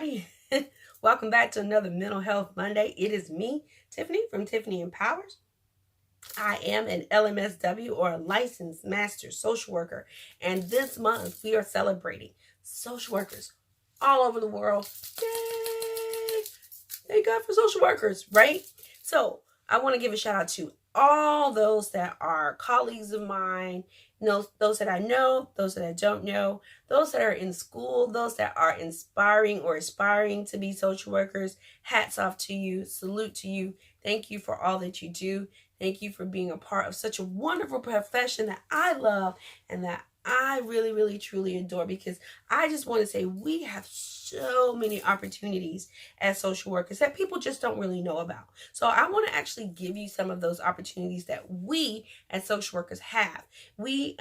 everybody. Welcome back to another Mental Health Monday. It is me, Tiffany from Tiffany Empowers. I am an LMSW or a licensed master social worker, and this month we are celebrating social workers all over the world. Yay! Thank God for social workers, right? So I want to give a shout out to all those that are colleagues of mine, those that I know, those that I don't know, those that are in school, those that are inspiring or aspiring to be social workers. Hats off to you. Salute to you. Thank you for all that you do. Thank you for being a part of such a wonderful profession that I love and that I really, really, truly adore, because I just want to say we have so many opportunities as social workers that people just don't really know about. So I want to actually give you some of those opportunities that we as social workers have. We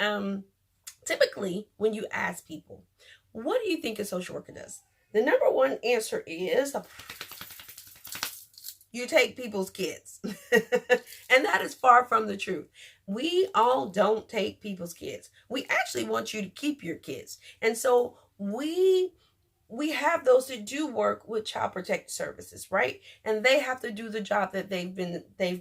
typically, when you ask people, what do you think a social worker does? The number one answer is you take people's kids. And that is far from the truth. We all don't take people's kids. We actually want you to keep your kids. And so we have those that do work with child protective services, right? And they have to do the job that they've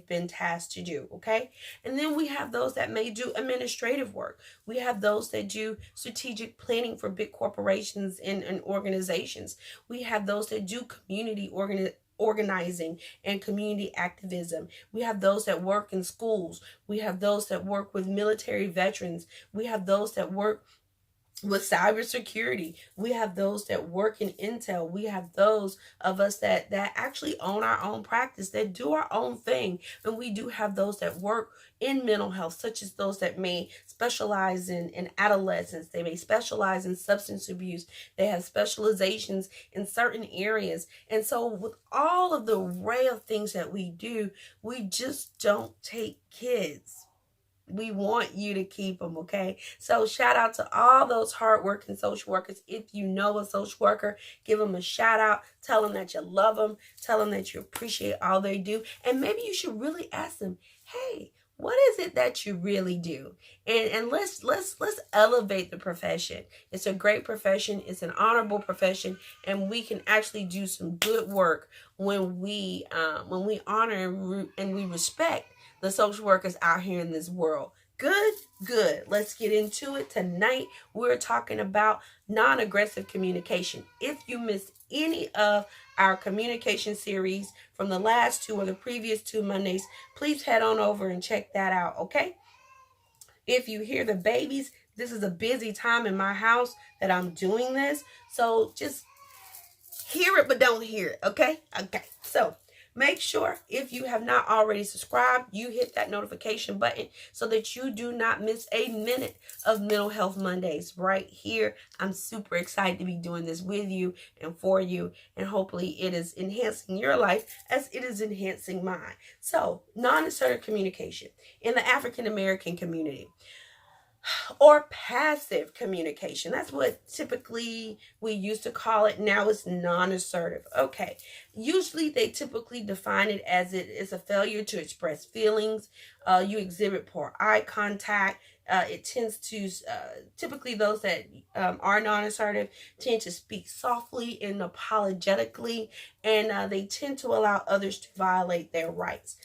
been tasked to do, okay? And then we have those that may do administrative work. We have those that do strategic planning for big corporations and organizations. We have those that do community organizing and community activism. We have those that work in schools. We have those that work with military veterans. We have those that work with cybersecurity. We have those that work in intel. We have those of us that actually own our own practice, that do our own thing. And we do have those that work in mental health, such as those that may specialize in adolescence. They may specialize in substance abuse. They have specializations in certain areas. And so with all of the array of things that we do, we just don't take kids. We want you to keep them, okay? So shout out to all those hardworking social workers. If you know a social worker, give them a shout out. Tell them that you love them. Tell them that you appreciate all they do. And maybe you should really ask them, hey, what is it that you really do? And let's elevate the profession. It's a great profession. It's an honorable profession, and we can actually do some good work when we honor and we respect the social workers out here in this world. Good. Let's get into it. Tonight, we're talking about non-aggressive communication. If you missed any of our communication series from the last two or the previous 2 Mondays, please head on over and check that out, okay? If you hear the babies, this is a busy time in my house that I'm doing this. So just hear it, but don't hear it, okay? Okay, so make sure, if you have not already subscribed, you hit that notification button so that you do not miss a minute of Mental Health Mondays right here. I'm super excited to be doing this with you and for you, and hopefully it is enhancing your life as it is enhancing mine. So, non-assertive communication in the African American community, or passive communication. That's what typically we used to call it. Now it's non-assertive. Okay. Usually they typically define it as it is a failure to express feelings. You exhibit poor eye contact. It tends to, typically those that are non-assertive tend to speak softly and apologetically, and they tend to allow others to violate their rights.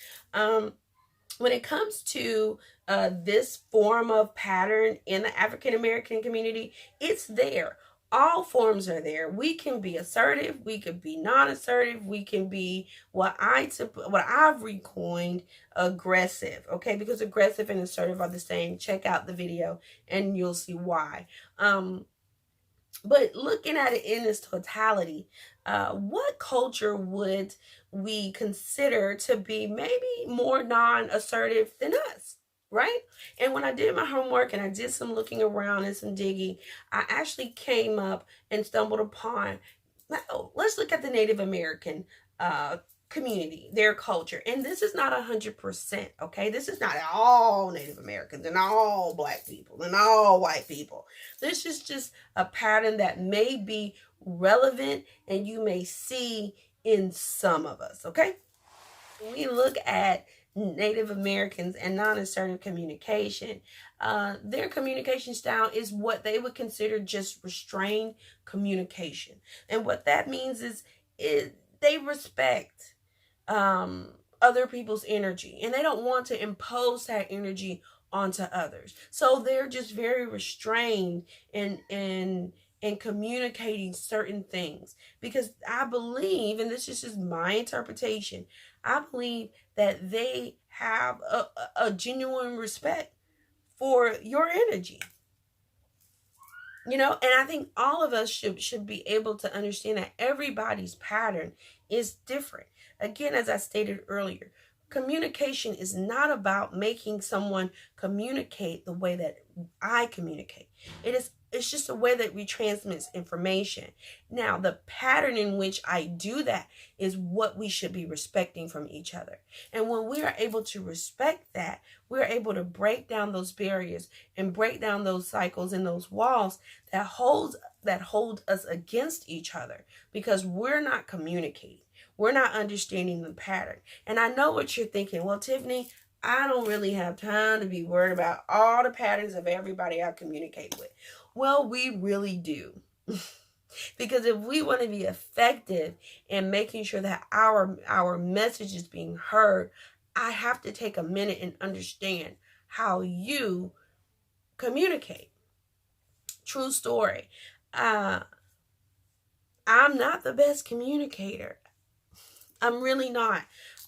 When it comes to this form of pattern in the African American community, it's there. All forms are there. We can be assertive. We could be non-assertive. We can be what I've recoined aggressive. Okay, because aggressive and assertive are the same. Check out the video and you'll see why. But looking at it in its totality, what culture would we consider to be maybe more non-assertive than us, right? And when I did my homework and I did some looking around and some digging, I actually came up and stumbled upon, let's look at the Native American community, their culture. And this is not 100%, okay? This is not all Native Americans and all Black people and all white people. This is just a pattern that may be relevant and you may see in some of us, okay? When we look at Native Americans and non-assertive communication, their communication style is what they would consider just restrained communication. And what that means is they respect other people's energy, and they don't want to impose that energy onto others. So they're just very restrained in communicating certain things, because I believe, and this is just my interpretation, I believe that they have a genuine respect for your energy. And I think all of us should be able to understand that everybody's pattern is different. Again, as I stated earlier, communication is not about making someone communicate the way that I communicate. It's just a way that we transmit information. Now, the pattern in which I do that is what we should be respecting from each other. And when we are able to respect that, we're able to break down those barriers and break down those cycles and those walls that hold us against each other, because we're not communicating. We're not understanding the pattern. And I know what you're thinking. Well, Tiffany, I don't really have time to be worried about all the patterns of everybody I communicate with. Well, we really do. Because if we want to be effective in making sure that our message is being heard, I have to take a minute and understand how you communicate. True story. I'm not the best communicator. I'm really not.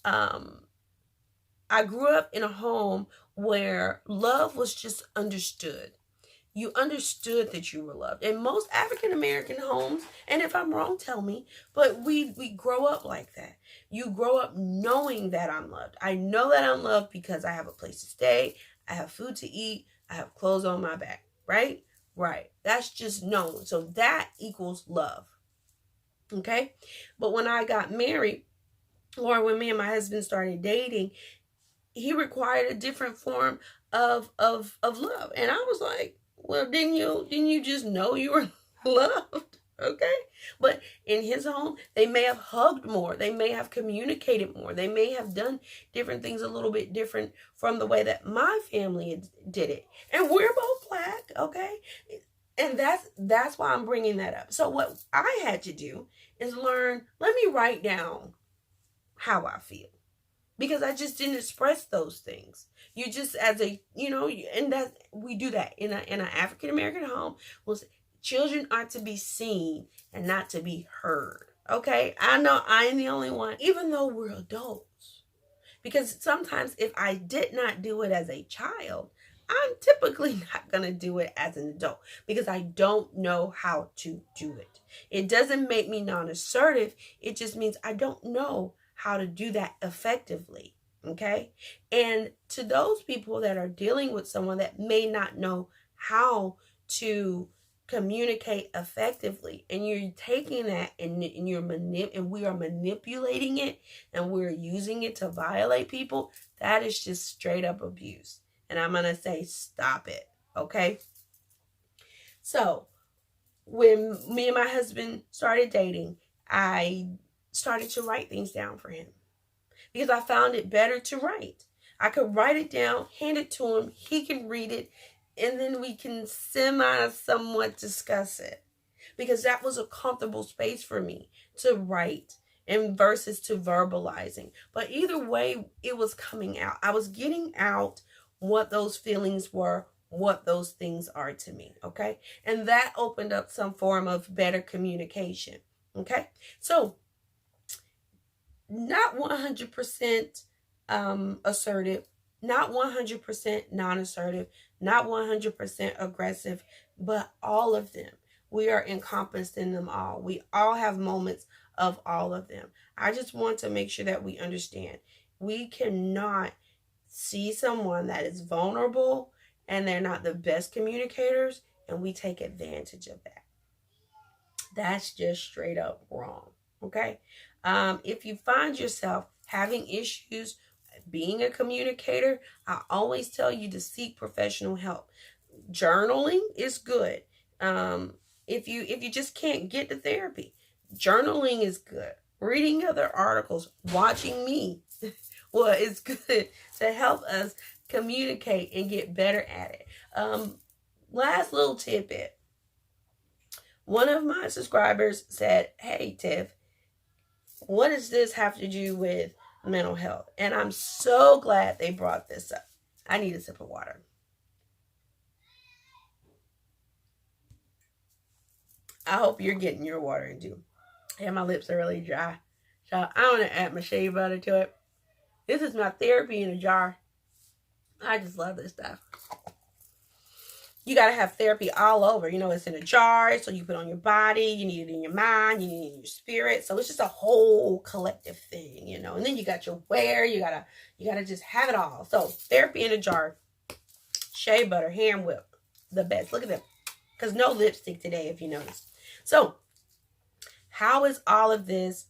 I grew up in a home where love was just understood. You understood that you were loved. In most African American homes, and if I'm wrong, tell me, but we grow up like that. You grow up knowing that I'm loved. I know that I'm loved because I have a place to stay, I have food to eat, I have clothes on my back, right? Right. That's just known. So that equals love. Okay? But when I got married, or when me and my husband started dating, he required a different form of love. And I was like, well, didn't you just know you were loved? Okay. But in his home, they may have hugged more. They may have communicated more. They may have done different things a little bit different from the way that my family did it. And we're both Black. Okay. And that's why I'm bringing that up. So what I had to do is learn, let me write down how I feel, because I just didn't express those things. You just, as a, and that we do that in an African American home. Well, children are to be seen and not to be heard. Okay, I know I am the only one, even though we're adults, because sometimes if I did not do it as a child, I'm typically not going to do it as an adult, because I don't know how to do it. It doesn't make me non-assertive. It just means I don't know how to do that effectively. Okay. And to those people that are dealing with someone that may not know how to communicate effectively, and you're taking that and we are manipulating it, and we're using it to violate people, that is just straight up abuse. And I'm going to say, stop it. Okay. So when me and my husband started dating, I started to write things down for him, because I found it better to write. I could write it down, hand it to him, he can read it, and then we can somewhat discuss it, because that was a comfortable space for me to write and versus to verbalizing. But either way, it was coming out. I was getting out what those feelings were, what those things are to me. Okay. And that opened up some form of better communication. Okay. So not 100% assertive, not 100% non-assertive, not 100% aggressive, but all of them. We are encompassed in them all. We all have moments of all of them. I just want to make sure that we understand. We cannot see someone that is vulnerable and they're not the best communicators, and we take advantage of that. That's just straight up wrong. Okay. If you find yourself having issues being a communicator, I always tell you to seek professional help. Journaling is good. If you just can't get to therapy, journaling is good. Reading other articles, watching me, well, it's good to help us communicate and get better at it. Last little tidbit. One of my subscribers said, "Hey, Tiff, what does this have to do with mental health?" And I'm so glad they brought this up. I need a sip of water. I hope you're getting your water in too. And my lips are really dry. So I want to add my shea butter to it. This is my therapy in a jar. I just love this stuff. You got to have therapy all over. You know, it's in a jar, so you put it on your body. You need it in your mind. You need it in your spirit. So it's just a whole collective thing, you know. And then you got your wear. You gotta just have it all. So therapy in a jar, shea butter, hand whip, the best. Look at them. Because no lipstick today, if you notice. So how is all of this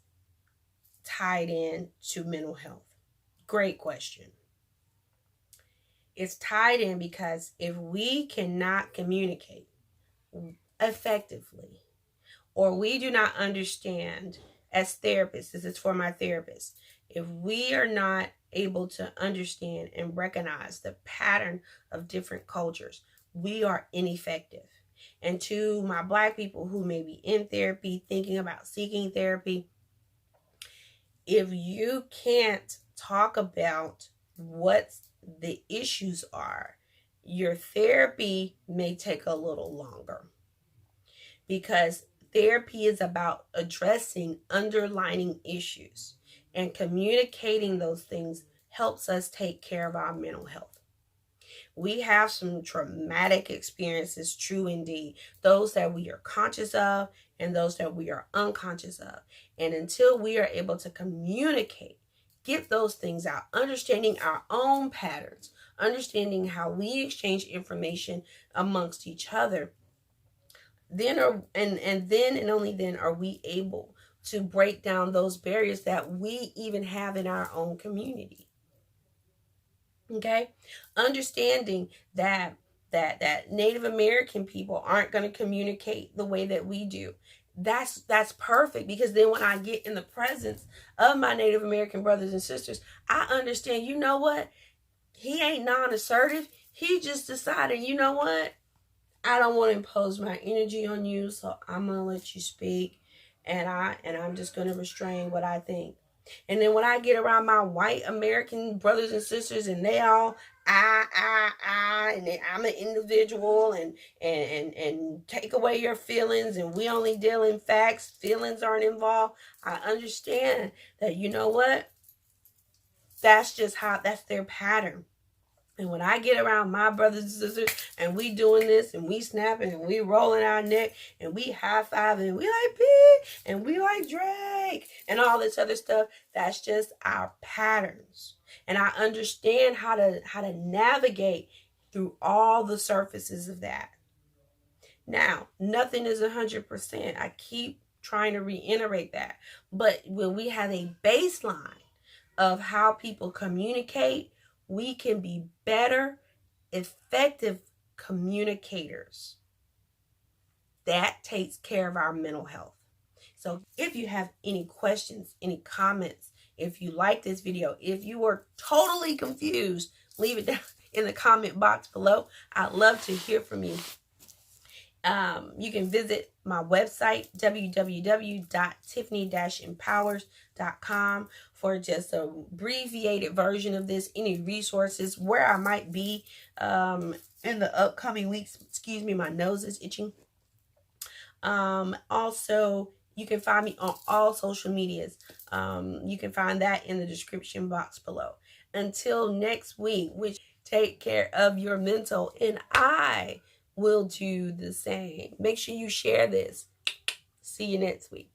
tied in to mental health? Great question. It's tied in because if we cannot communicate effectively, or we do not understand as therapists, this is for my therapist, if we are not able to understand and recognize the pattern of different cultures, we are ineffective. And to my Black people who may be in therapy, thinking about seeking therapy, if you can't talk about what the issues are, your therapy may take a little longer, because therapy is about addressing underlying issues, and communicating those things helps us take care of our mental health. We have some traumatic experiences, true indeed, those that we are conscious of and those that we are unconscious of. And until we are able to communicate, get those things out, understanding our own patterns, understanding how we exchange information amongst each other, then and only then are we able to break down those barriers that we even have in our own community. Okay, understanding that Native American people aren't going to communicate the way that we do. That's perfect, because then when I get in the presence of my Native American brothers and sisters, I understand, you know what? He ain't non-assertive. He just decided, you know what? I don't want to impose my energy on you, so I'm going to let you speak, and I'm just going to restrain what I think. And then when I get around my white American brothers and sisters, and they all and I'm an individual, and take away your feelings, and we only deal in facts, feelings aren't involved, I understand that, you know what? That's their pattern. And when I get around my brothers and sisters, and we doing this, and we snapping, and we rolling our neck, and we high-fiving, and we like Pete, and we like Drake, and all this other stuff, that's just our patterns. And I understand how to navigate through all the surfaces of that. Now, nothing is 100%. I keep trying to reiterate that. But when we have a baseline of how people communicate, we can be better, effective communicators. That takes care of our mental health. So if you have any questions, any comments, if you like this video, if you were totally confused, leave it down in the comment box below. I'd love to hear from you. You can visit my website, www.tiffany-empowers.com, for just a abbreviated version of this, any resources, where I might be in the upcoming weeks. Excuse me, my nose is itching. Also, you can find me on all social medias. You can find that in the description box below. Until next week, which take care of your mental, and I will do the same. Make sure you share this. See you next week.